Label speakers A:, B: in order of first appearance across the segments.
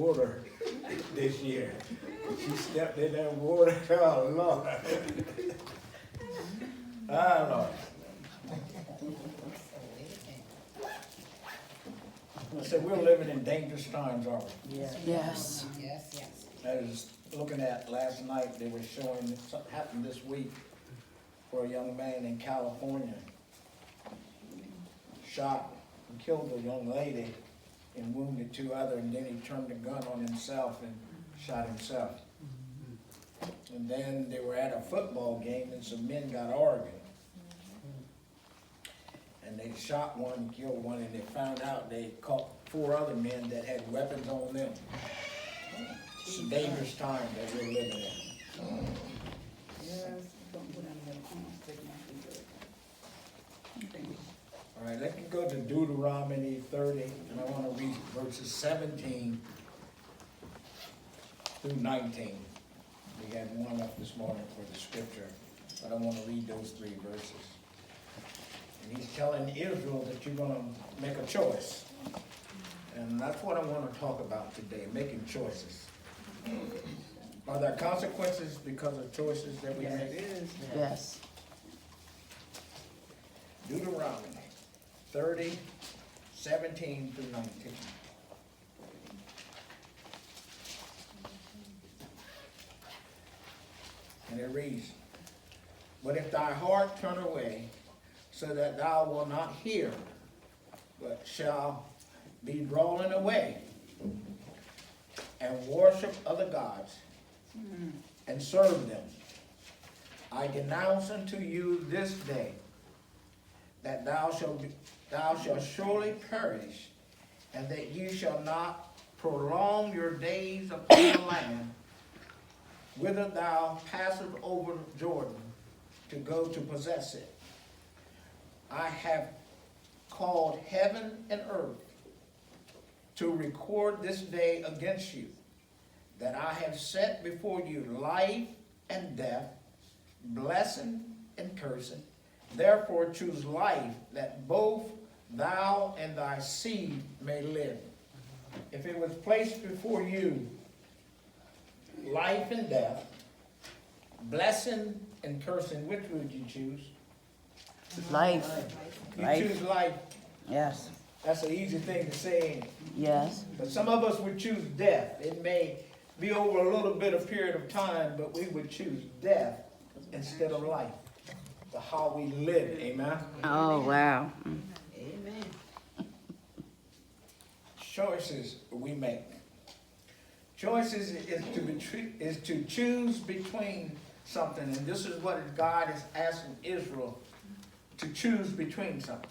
A: water this year. She stepped in that water, oh Lord. Ah, Lord. I said, we're living in dangerous times, aren't we?
B: Yes.
C: Yes.
D: Yes, yes.
A: I was looking at last night, they were showing something happened this week for a young man in California. Shot and killed a young lady and wounded two others, and then he turned the gun on himself and shot himself. And then they were at a football game and some men got arguing. And they shot one and killed one, and they found out they caught 4 other men that had weapons on them. It's a dangerous time that we're living in.
D: Yes, don't put any other things, take my finger.
A: All right, let me go to Deuteronomy 30, and I want to read verses 17 through 19. We had one up this morning for the scripture, but I want to read those 3 verses. And he's telling Israel that you're going to make a choice. And that's what I want to talk about today, making choices. Are there consequences because of choices that we
D: Yes,
A: make?
D: it is.
C: Yes.
A: Deuteronomy 30, 17 through 19. And it reads, but if thy heart turn away, so that thou wilt not hear, but shall be drawn away, and worship other gods, and serve them, I denounce unto you this day, that thou shalt surely perish, and that ye shall not prolong your days upon the land, whither thou passest over Jordan, to go to possess it. I have called heaven and earth to record this day against you, that I have set before you life and death, blessing and cursing. Therefore choose life, that both thou and thy seed may live. If it was placed before you life and death, blessing and cursing, which would you choose?
C: Life.
A: You
C: Life.
A: choose life.
C: Yes.
A: That's an easy thing to say, ain't it?
C: Yes.
A: But some of us would choose death. It may be over a little bit of period of time, but we would choose death instead of life. The how we live, amen?
C: Oh, wow.
D: Amen.
A: Choices we make. Choices is to choose between something, and this is what God is asking Israel to choose between something.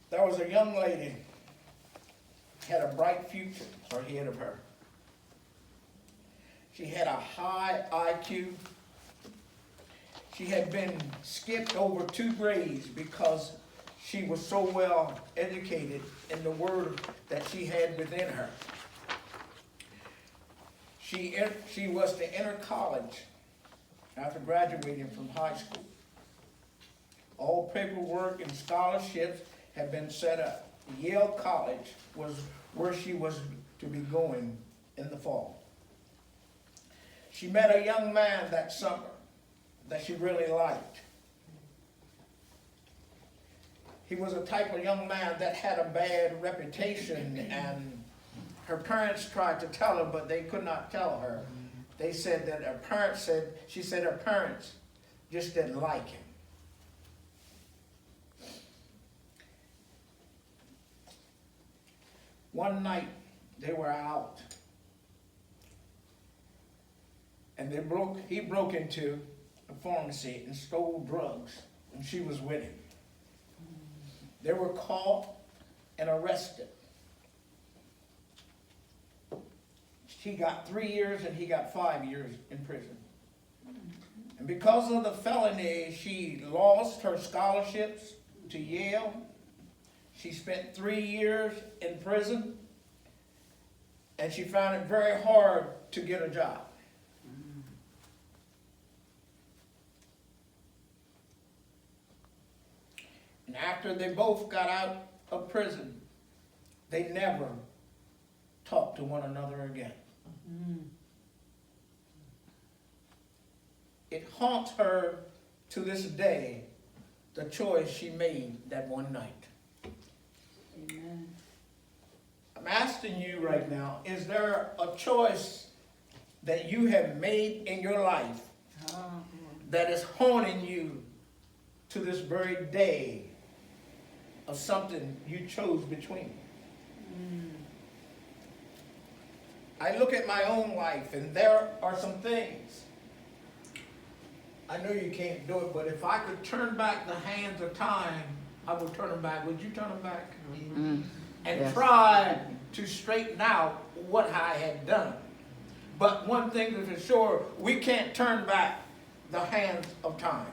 A: There was a young lady, had a bright future ahead of her. She had a high IQ. She had been skipped over 2 grades because she was so well educated in the word that she had within her. She was to enter college after graduating from high school. All paperwork and scholarships had been set up. Yale College was where she was to be going in the fall. She met a young man that summer that she really liked. He was a type of young man that had a bad reputation, and her parents tried to tell her, but they could not tell her. They said that her parents she said her parents just didn't like him. One night they were out, and he broke into a pharmacy and stole drugs, and she was with him. They were caught and arrested. She got 3 years and he got 5 years in prison. And because of the felony, she lost her scholarships to Yale. She spent 3 years in prison, and she found it very hard to get a job. And after they both got out of prison, they never talked to one another again. It haunts her to this day, the choice she made that one night.
D: Amen.
A: I'm asking you right now, is there a choice that you have made in your life that is haunting you to this very day of something you chose between? I look at my own life, and there are some things. I know you can't do it, but if I could turn back the hands of time, I would turn them back. Would you turn them back? And
C: Yes.
A: try to straighten out what I had done. But one thing is for sure, we can't turn back the hands of time.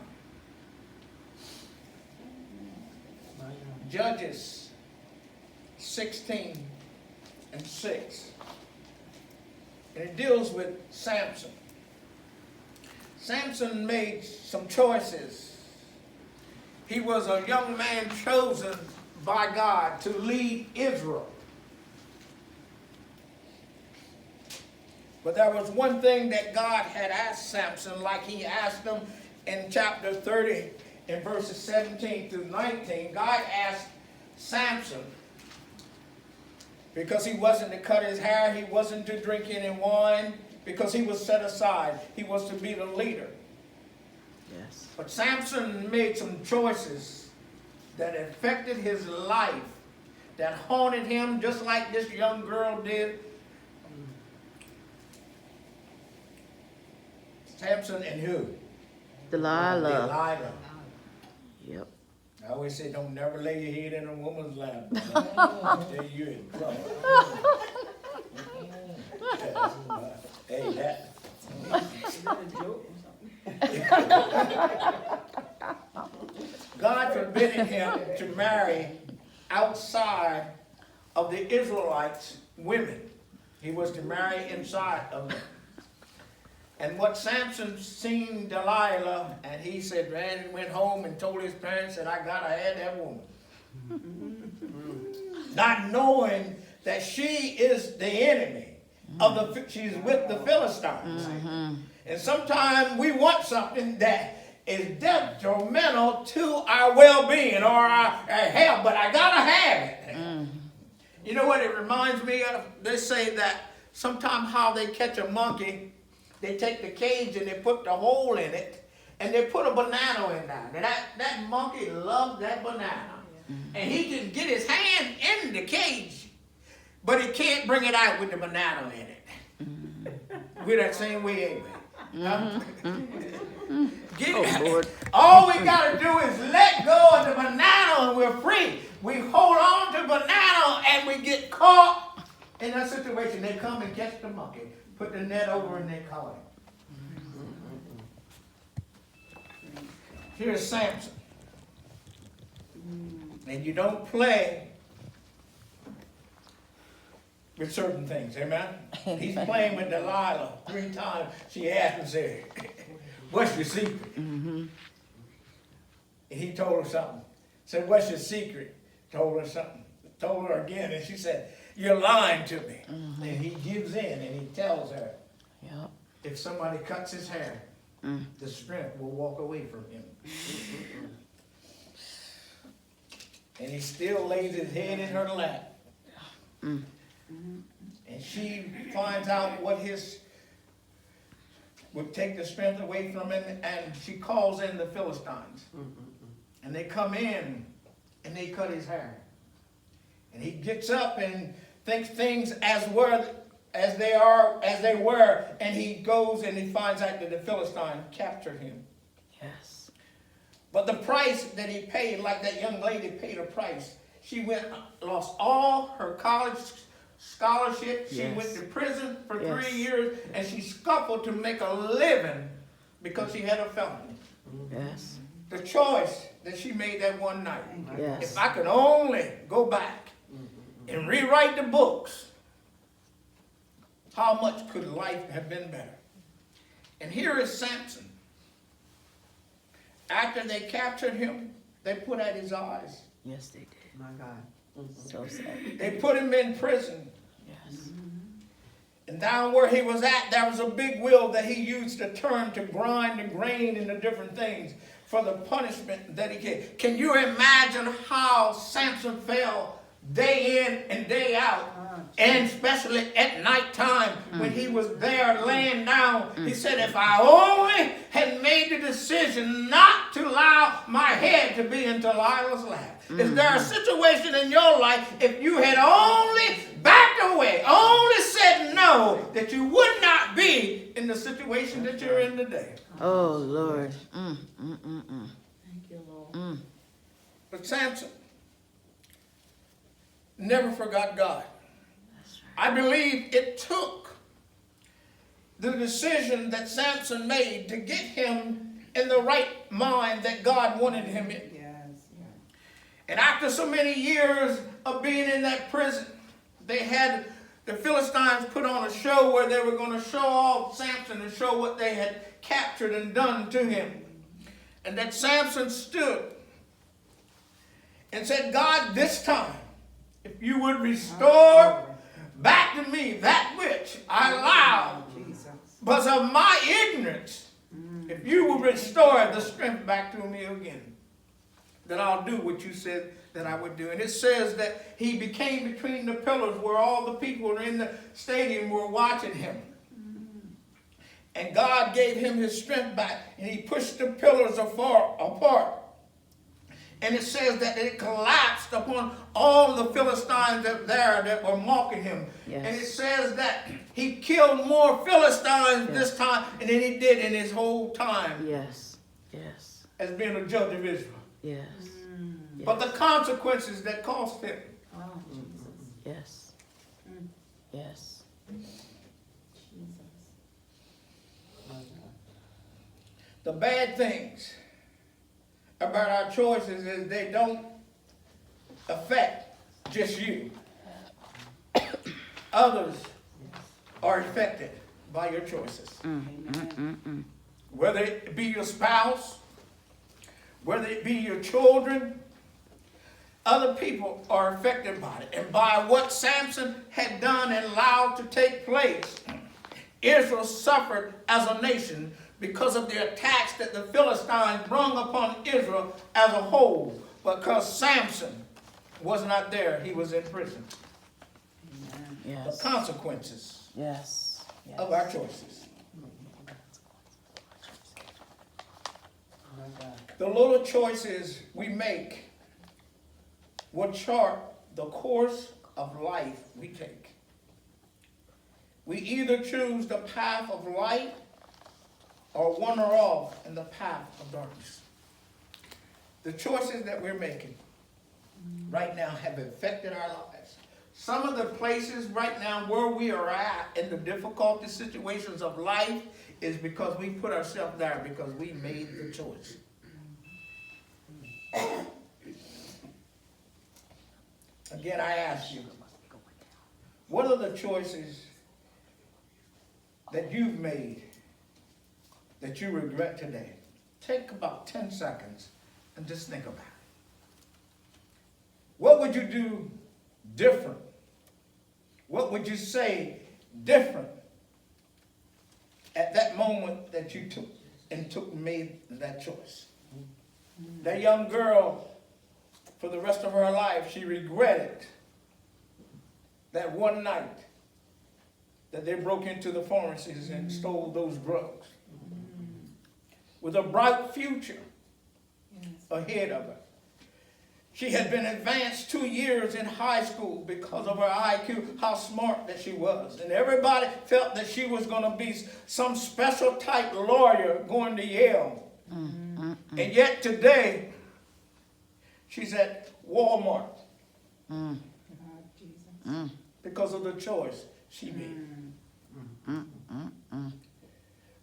A: Judges 16:6. And it deals with Samson. Samson made some choices. He was a young man chosen by God to lead Israel. But there was one thing that God had asked Samson, like he asked him in chapter 30, in verses 17 through 19. God asked Samson, because he wasn't to cut his hair, he wasn't to drink any wine, because he was set aside. He was to be the leader.
C: Yes.
A: But Samson made some choices that affected his life, that haunted him just like this young girl did. Samson and who?
C: Delilah.
A: Delilah.
C: Yep.
A: I always say, don't never lay your head in a woman's lap. Then you're in trouble. Hey, that.
D: Is that a joke or something?
A: God forbidden him to marry outside of the Israelites' women. He was to marry inside of them. And what Samson seen Delilah, and he said, ran and went home and told his parents that I gotta have that woman. Not knowing that she is the enemy of she's with the Philistines. And sometimes we want something that is detrimental to our well-being or our health, but I gotta have it. You know what it reminds me of? They say that sometimes how they catch a monkey, they take the cage and they put the hole in it, and they put a banana in there. And that monkey loves that banana. And he can get his hand in the cage, but he can't bring it out with the banana in it. We're that same way, ain't we? Huh?
C: Oh, Lord.
A: All we got to do is let go of the banana and we're free. We hold on to banana and we get caught in that situation. They come and catch the monkey, put the net over and they caught him. Here's Samson. And you don't play with certain things, amen? He's playing with Delilah 3 times. She asked him, said, what's your secret? And he told her something. Said, what's your secret? Told her something. Told her again, and she said, you're lying to me. And he gives in and he tells her,
C: Yep.
A: if somebody cuts his hair, the strength will walk away from him. And he still lays his head in her lap. And she finds out what would take the strength away from him, and she calls in the Philistines. And they come in and they cut his hair. And he gets up and thinks things as they were, and he goes and he finds out that the Philistines captured him.
C: Yes.
A: But the price that he paid, like that young lady paid a price, she lost all her college scholarship. She
C: Yes.
A: went to prison for
C: Yes.
A: 3 years, and she scuffled to make a living because she had a felony.
C: Yes.
A: The choice that she made that one night.
C: Yes.
A: If I could only go back and rewrite the books, how much could life have been better? And here is Samson. After they captured him, they put out his eyes.
C: Yes, they did.
D: My God.
C: So sad.
A: They put him in prison.
C: Yes.
A: And down where he was at, there was a big wheel that he used to turn to grind the grain and the different things for the punishment that he gave. Can you imagine how Samson felt day in and day out? And especially at nighttime when he was there laying down, he said, if I only had made the decision not to allow my head to be in Delilah's lap. Is there a situation in your life, if you had only backed away, only said no, that you would not be in the situation that you're in today?
C: Oh, Lord.
D: Thank you, Lord.
A: But Samson never forgot God. I believe it took the decision that Samson made to get him in the right mind that God wanted him in.
D: Yes.
A: And after so many years of being in that prison, they had the Philistines put on a show where they were going to show off Samson and show what they had captured and done to him. And that Samson stood and said, God, this time, if you would restore back to me that which I allowed because of my ignorance, if you will restore the strength back to me again, then I'll do what you said that I would do. And it says that he became between the pillars where all the people in the stadium were watching him. And God gave him his strength back, and he pushed the pillars apart. And it says that it collapsed upon all the Philistines that were mocking him.
C: Yes.
A: And it says that he killed more Philistines this time than he did in his whole time
C: Yes. Yes.
A: as being a judge of Israel.
C: Yes.
A: But the consequences that cost him.
D: Oh, Jesus.
C: Yes. Yes.
D: Jesus.
A: The bad things about our choices is they don't affect just you. Others are affected by your choices.
D: Amen.
A: Whether it be your spouse, whether it be your children, other people are affected by it. And by what Samson had done and allowed to take place, Israel suffered as a nation because of the attacks that the Philistines brought upon Israel as a whole. Because Samson was not there, he was in prison. The
C: Yes.
A: consequences
C: Yes.
A: of our choices. The little choices we make will chart the course of life we take. We either choose the path of light or wander off in the path of darkness. The choices that we're making right now have affected our lives. Some of the places right now where we are at in the difficult situations of life is because we put ourselves there because we made the choice. Again, I ask you, what are the choices that you've made that you regret today? Take about 10 seconds and just think about it. What would you do different? What would you say different at that moment that you made that choice? That young girl, for the rest of her life, she regretted that one night that they broke into the pharmacies and stole those drugs. With a bright future ahead of her. She had been advanced 2 years in high school because of her IQ, how smart that she was. And everybody felt that she was going to be some special type lawyer going to Yale. And yet today, she's at Walmart because of the choice she made.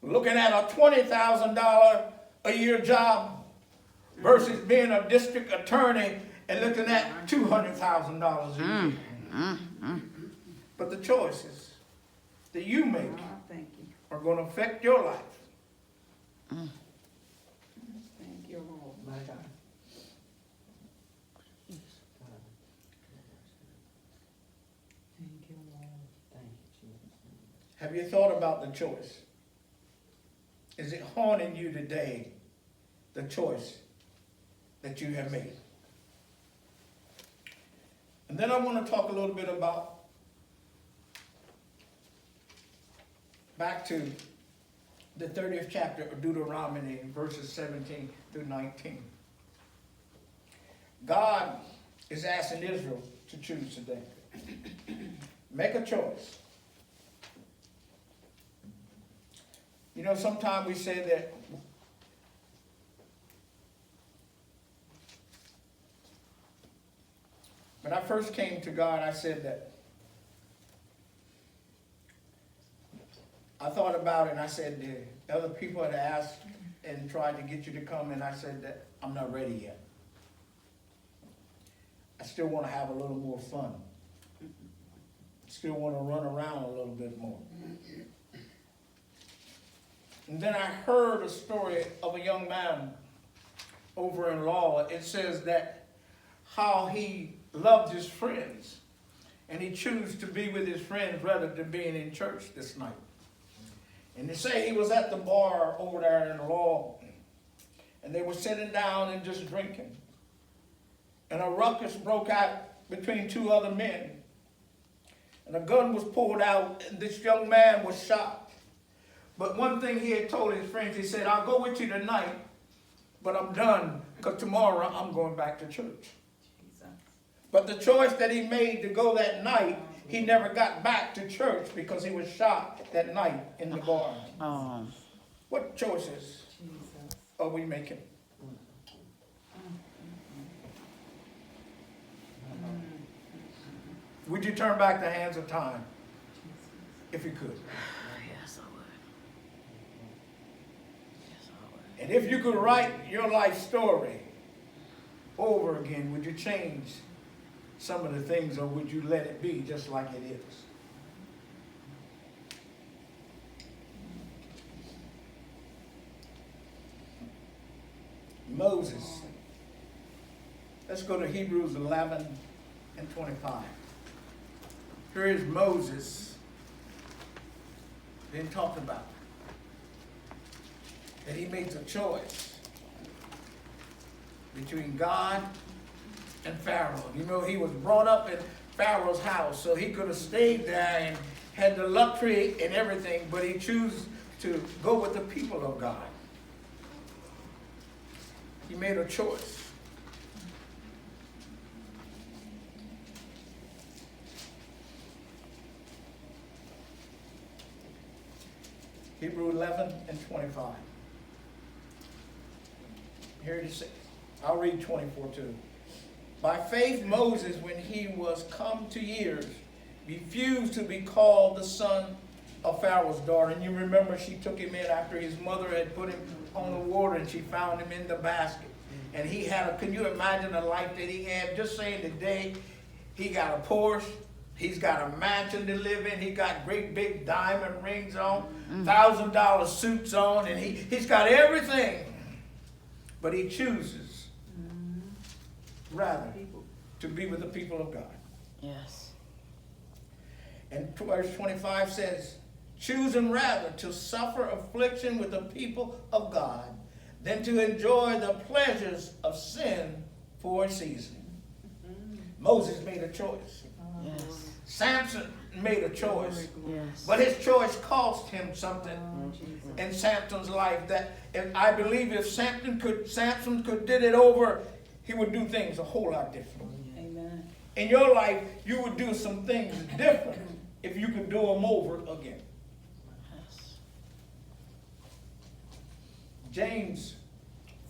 A: Looking at a $20,000 a year job versus being a district attorney and looking at $200,000 a year. But the choices that you make
D: Thank you.
A: are going to affect your life.
D: Thank you, Lord.
B: My God.
A: Have you thought about the choice? Is it haunting you today, the choice that you have made? And then I want to talk a little bit about back to the 30th chapter of Deuteronomy, verses 17 through 19. God is asking Israel to choose today. Make a choice. You know, sometimes we say that when I first came to God, I said that I thought about it and I said the other people had asked and tried to get you to come, and I said that I'm not ready yet. I still want to have a little more fun. Still want to run around a little bit more. And then I heard a story of a young man over in Law. It says that how he loved his friends, and he chose to be with his friends rather than being in church this night. And they say he was at the bar over there in Law, and they were sitting down and just drinking. And a ruckus broke out between two other men. And a gun was pulled out, and this young man was shot. But one thing he had told his friends, he said, I'll go with you tonight, but I'm done, because tomorrow I'm going back to church. But the choice that he made to go that night, he never got back to church because he was shot that night in the bar.
C: Oh.
A: What choices are we making? Would you turn back the hands of time if you could?
C: Yes, I would. Yes, I would.
A: And if you could write your life story over again, would you change some of the things, or would you let it be just like it is? Moses. Let's go to Hebrews 11 and 25. Here is Moses being talked about. That he makes a choice between God and Pharaoh. You know, he was brought up in Pharaoh's house, so he could have stayed there and had the luxury and everything, but he chose to go with the people of God. He made a choice. Hebrews 11 and 25. Here it is. I'll read 24 too. By faith, Moses, when he was come to years, refused to be called the son of Pharaoh's daughter. And you remember she took him in after his mother had put him on the water, and she found him in the basket. And he had can you imagine the life that he had? Just saying today, he got a Porsche, he's got a mansion to live in, he got great big diamond rings on, $1,000 suits on, and he's got everything. But he chooses rather to be with the people of God.
C: Yes.
A: And verse 25 says, choosing rather to suffer affliction with the people of God than to enjoy the pleasures of sin for a season. Moses made a choice.
C: Yes.
A: Samson made a choice.
C: Yes.
A: But his choice cost him something in Samson's life. That I believe if Samson could did it over, he would do things a whole lot different.
D: Amen.
A: In your life, you would do some things different if you could do them over again.
C: Yes.
A: James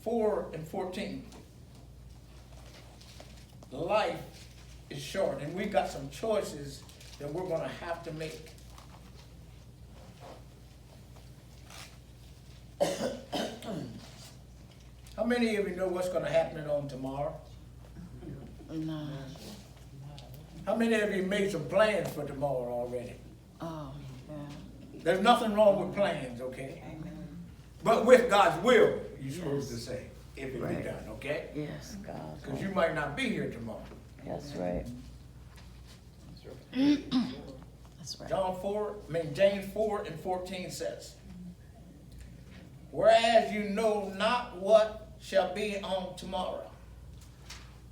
A: 4 and 14. Life is short, and we've got some choices that we're going to have to make. How many of you know what's going to happen on tomorrow?
C: No.
A: How many of you made some plans for tomorrow already?
C: Oh, yeah.
A: There's nothing wrong with plans, okay? But with God's will, you're supposed to say, if it be
C: Right.
A: done, okay?
C: Yes, God.
A: Because you might not be here tomorrow.
C: That's right. That's right.
A: James 4:14 says, whereas you know not what shall be on tomorrow.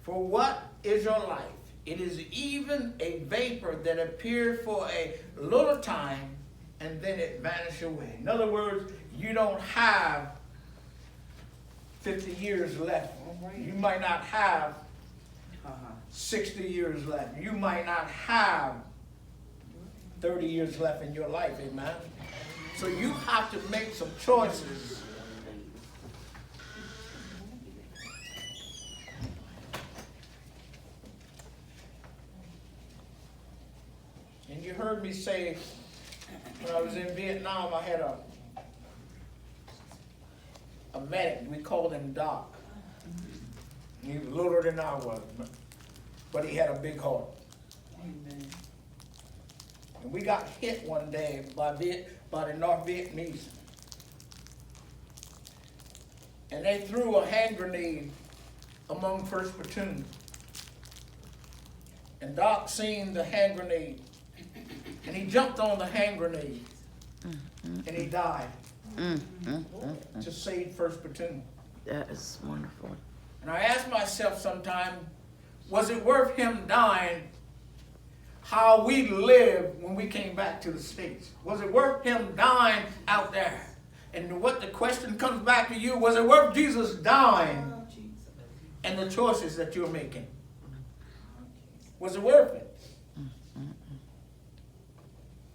A: For what is your life? It is even a vapor that appears for a little time and then it vanishes away. In other words, you don't have 50 years left. You might not have 60 years left. You might not have 30 years left in your life, amen? So you have to make some choices. And you heard me say, when I was in Vietnam, I had a medic. We called him Doc. He was littler than I was, but he had a big heart.
D: Amen.
A: And we got hit one day by the North Vietnamese. And they threw a hand grenade among First Platoon. And Doc seen the hand grenade. And he jumped on the hand grenade. And he died to save First Platoon.
C: That is wonderful.
A: And I asked myself sometime, was it worth him dying how we lived when we came back to the States? Was it worth him dying out there? And what the question comes back to you, was it worth Jesus dying and the choices that you're making? Was it worth it?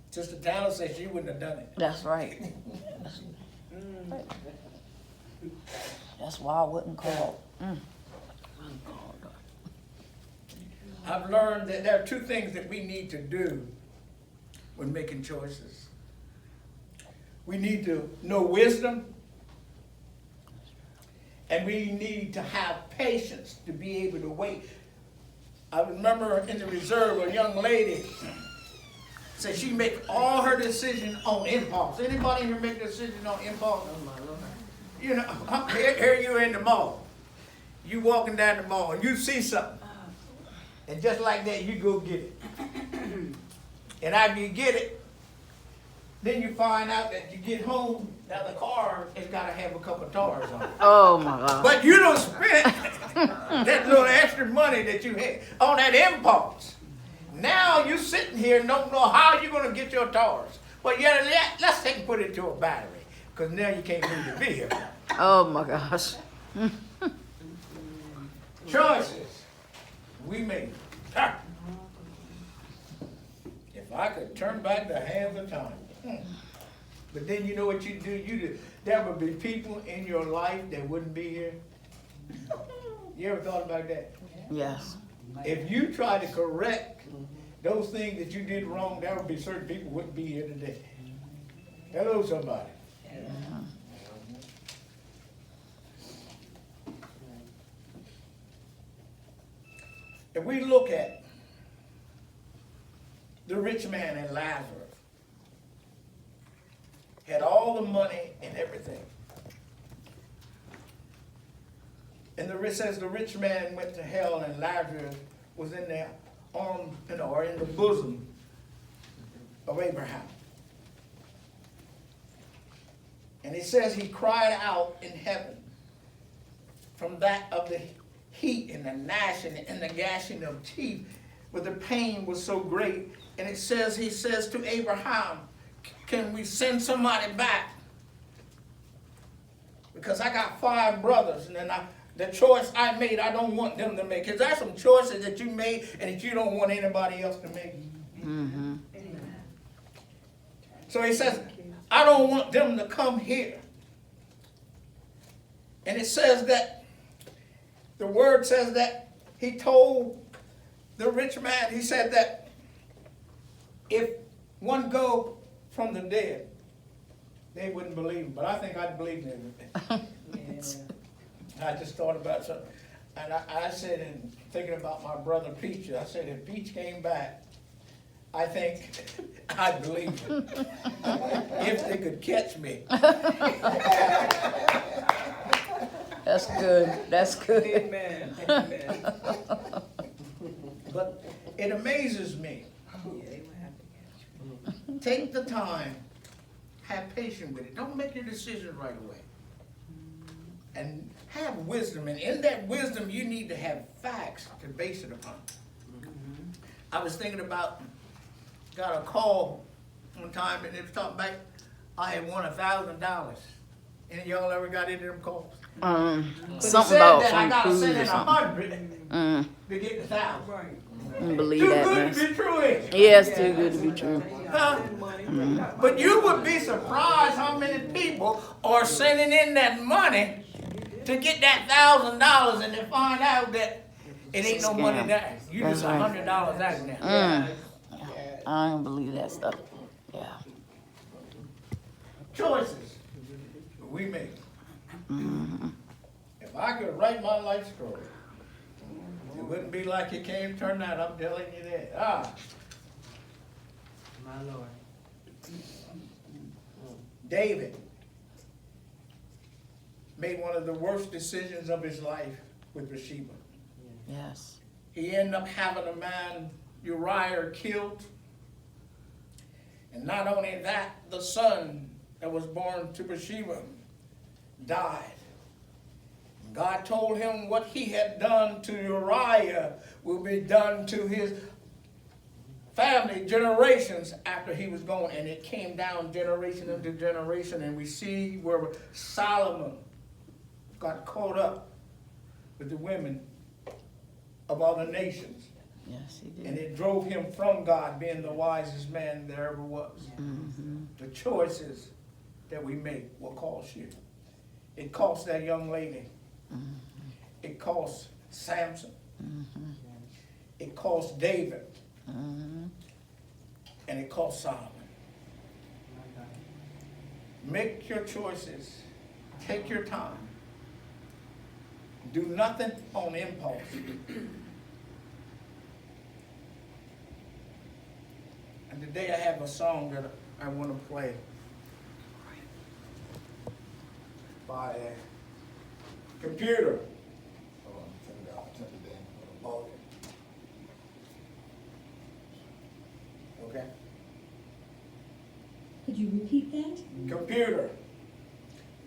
A: Sister Tyler says she wouldn't have done it.
C: That's right. That's why I wouldn't call.
A: I've learned that there are two things that we need to do when making choices. We need to know wisdom, and we need to have patience to be able to wait. I remember in the reserve, a young lady said she make all her decisions on impulse. Anybody here make a decision on impulse? You know, here you in the mall. You walking down the mall and you see something. And just like that, you go get it. And after you get it, then you find out that you get home, now the car has got to have a couple of tires on it.
C: Oh my God.
A: But you don't spend that little extra money that you had on that impulse. Now you're sitting here and don't know how you're going to get your tires. But yeah, let's take and put it to a battery, because now you can't move the vehicle.
C: Oh my gosh.
A: Choices we make. If I could turn back the hands of time. But then you know what you do? There would be people in your life that wouldn't be here. You ever thought about that?
C: Yes.
A: If you try to correct those things that you did wrong, there would be certain people who wouldn't be here today. Hello, somebody. If we look at the rich man and Lazarus, had all the money and everything. And it says the rich man went to hell and Lazarus was in their arms, or in the bosom of Abraham. And it says he cried out in heaven from that of the heat and the gnashing and the gashing of teeth, but the pain was so great. And it says, he says to Abraham, can we send somebody back? Because I got 5 brothers, and then the choice I made, I don't want them to make. Because there's some choices that you made and that you don't want anybody else to make.
C: Mm-hmm.
A: So he says, I don't want them to come here. And it says that, the word says that he told the rich man, he said that if one go from the dead, they wouldn't believe him. But I think I'd believe him. I just thought about something. And I said, in thinking about my brother Peach, I said, if Peach came back, I think I'd believe him. If they could catch me.
C: That's good. That's good.
D: Amen. Amen.
A: But it amazes me Take the time. Have patience with it. Don't make your decisions right away. And have wisdom. And in that wisdom, you need to have facts to base it upon. I was thinking about, got a call one time, and it was talking about I had won $1,000. Any of y'all ever got into them calls? But it
C: Something
A: said
C: about
A: that I
C: some
A: gotta
C: cruise
A: send
C: or
A: in
C: something.
A: 100 to get the 1,000.
C: I believe
A: Too
C: that
A: good
C: mess.
A: to be true, ain't it?
C: Yeah, it's too good to be true.
A: Huh? But you would be surprised how many people are sending in that money to get that $1,000 and they find out that it ain't no money
C: Scam.
A: there. You just
C: That's right.
A: $100 out there.
C: I don't believe that stuff. Yeah.
A: Choices we make. If I could write my life story, it wouldn't be like it came turned out. I'm telling you that.
D: My Lord.
A: David made one of the worst decisions of his life with Bathsheba.
C: Yes.
A: He ended up having a man, Uriah, killed. And not only that, the son that was born to Bathsheba died. God told him what he had done to Uriah will be done to his family generations after he was gone. And it came down generation into generation. And we see where Solomon got caught up with the women of other nations.
C: Yes, he
A: And
C: did.
A: it drove him from God, being the wisest man there ever was. The choices that we make will cost you. It cost that young lady. It cost Samson. It cost David. And it cost Solomon. Make your choices. Take your time. Do nothing on impulse. And today I have a song that I want to play by a computer. Okay.
B: Could you repeat that?
A: Computer.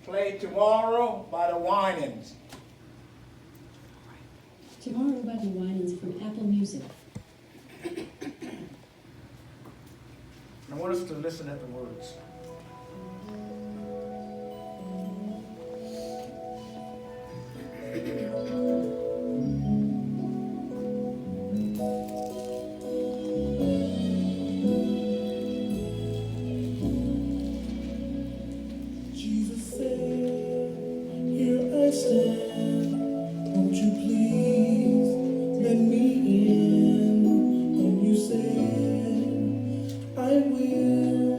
A: Play Tomorrow by the Winans.
B: Tomorrow by the Winans from Apple Music.
A: I want us to listen at the words.
E: Jesus said, "Here I stand. Won't you please let me in?" And you said, "I will."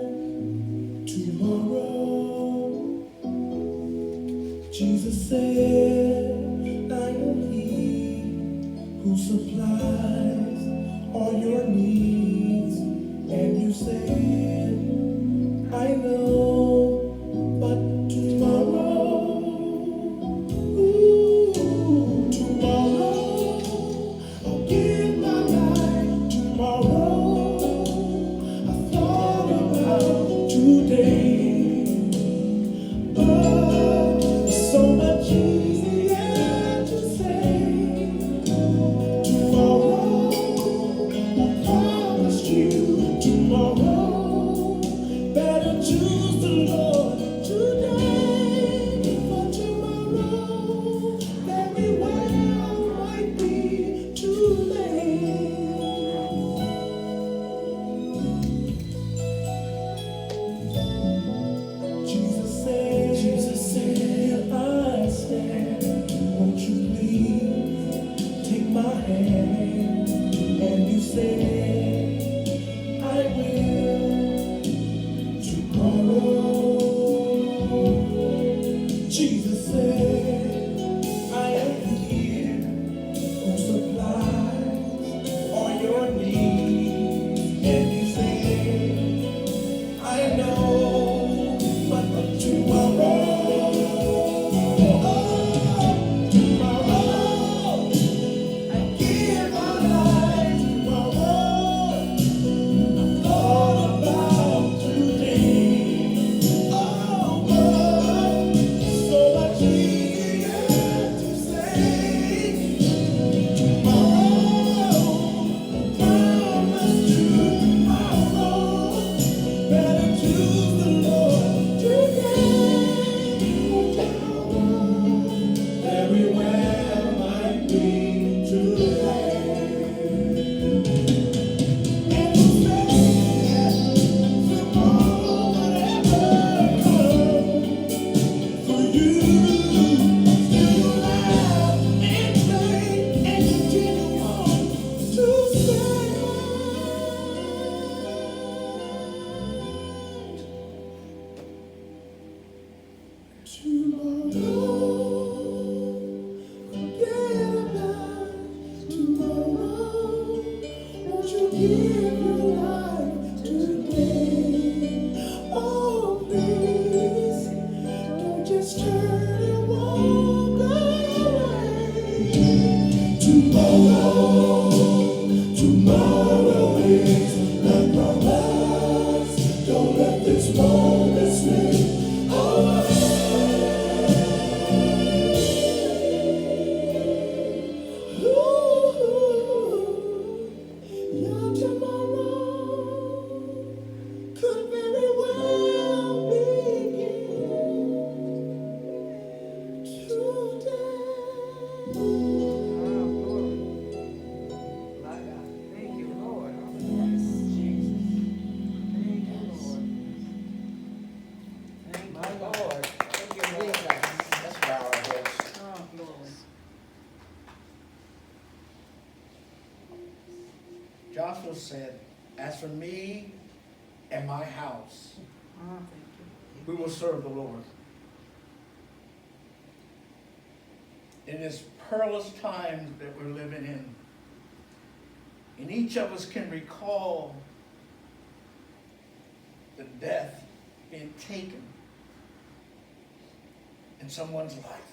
A: also said, as for me and my house,
D: Oh, thank
A: we will serve the Lord. In this perilous times that we're living in, and each of us can recall the death being taken in someone's life.